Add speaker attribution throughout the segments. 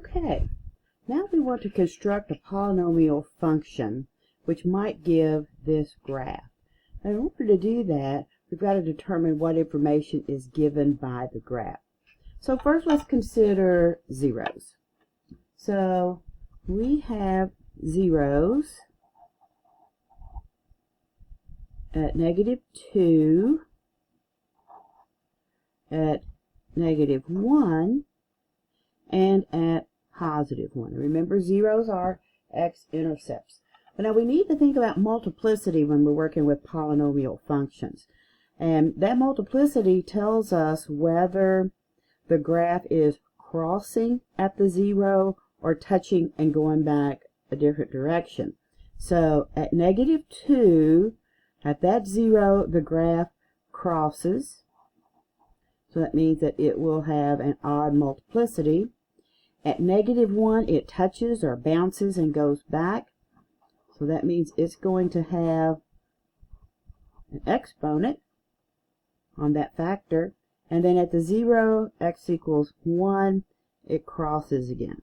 Speaker 1: Okay, now we want to construct a polynomial function which might give this graph. Now, in order to do that, we've got to determine what information is given by the graph. So first let's consider zeros. So we have zeros at -2, at -1, and at +1. Remember, zeros are x-intercepts. But now we need to think about multiplicity when we're working with polynomial functions. And that multiplicity tells us whether the graph is crossing at the 0 or touching and going back a different direction. So at -2, at that 0, the graph crosses. So that means that it will have an odd multiplicity. At -1, it touches or bounces and goes back. So that means it's going to have an exponent on that factor. And then at the 0, x equals 1, it crosses again.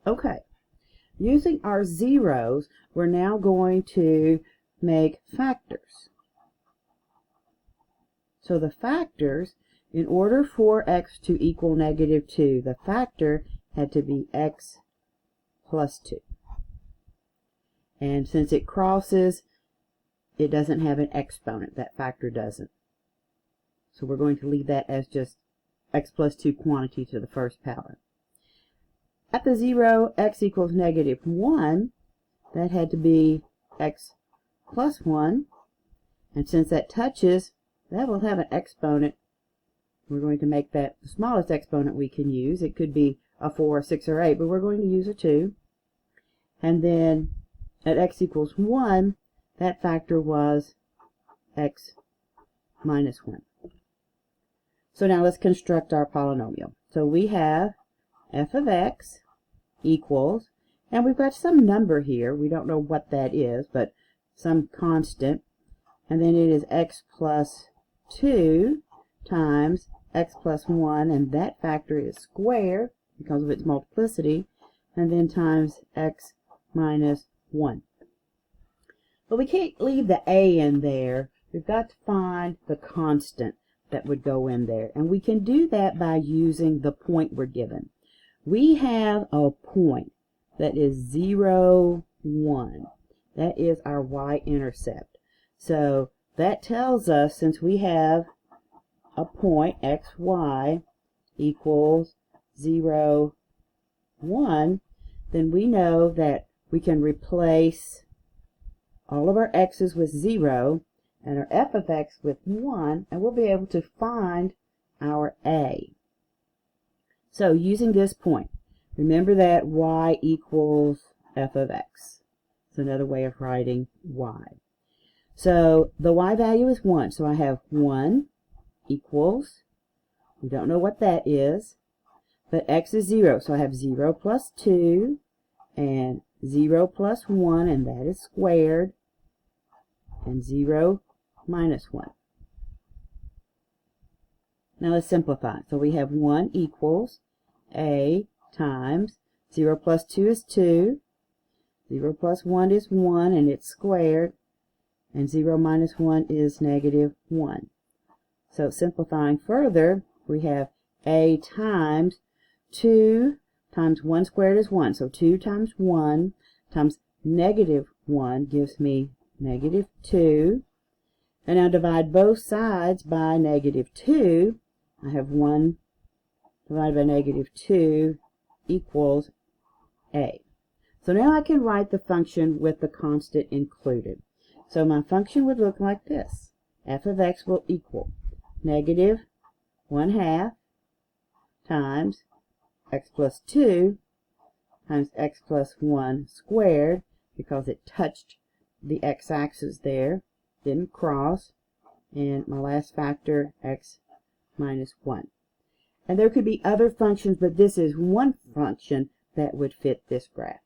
Speaker 1: Okay. Using our zeros, we're now going to make factors. So the factors, in order for x to equal -2, the factor had to be x plus 2. And since it crosses, it doesn't have an exponent. That factor doesn't. So we're going to leave that as just x plus 2 quantity to the first power. At the 0, x equals -1, that had to be x plus 1. And since that touches, that will have an exponent. We're going to make that the smallest exponent we can use. It could be a 4, 6, or 8, but we're going to use a 2. And then at x equals 1, that factor was x minus 1. So now let's construct our polynomial. So we have f of x equals, and we've got some number here. We don't know what that is, but some constant. And then it is x plus 2 times x plus 1, and that factor is squared because of its multiplicity, and then times x minus 1. But we can't leave the a in there. We've got to find the constant that would go in there, and we can do that by using the point we're given. We have a point that is 0, 1. That is our y-intercept. So that tells us, since we have a point xy equals 0, 1, then we know that we can replace all of our x's with 0 and our f of x with 1, and we'll be able to find our a. So using this point, remember that y equals f of x. It's another way of writing y. So the y value is 1, so I have 1 equals, we don't know what that is, but x is 0, so I have 0 plus 2 and 0 plus 1, and that is squared, and 0 minus 1. Now let's simplify. So we have 1 equals a times 0 plus 2 is 2, 0 plus 1 is 1, and it's squared, and 0 minus 1 is -1. So simplifying further, we have a times 2 times 1 squared is 1. So 2 times 1 times -1 gives me -2. And now divide both sides by -2. I have 1 divided by -2 equals a. So now I can write the function with the constant included. So my function would look like this. F of x will equal -1/2 times x plus 2 times x plus 1 squared, because it touched the x-axis there, didn't cross, and my last factor, x minus 1. And there could be other functions, but this is one function that would fit this graph.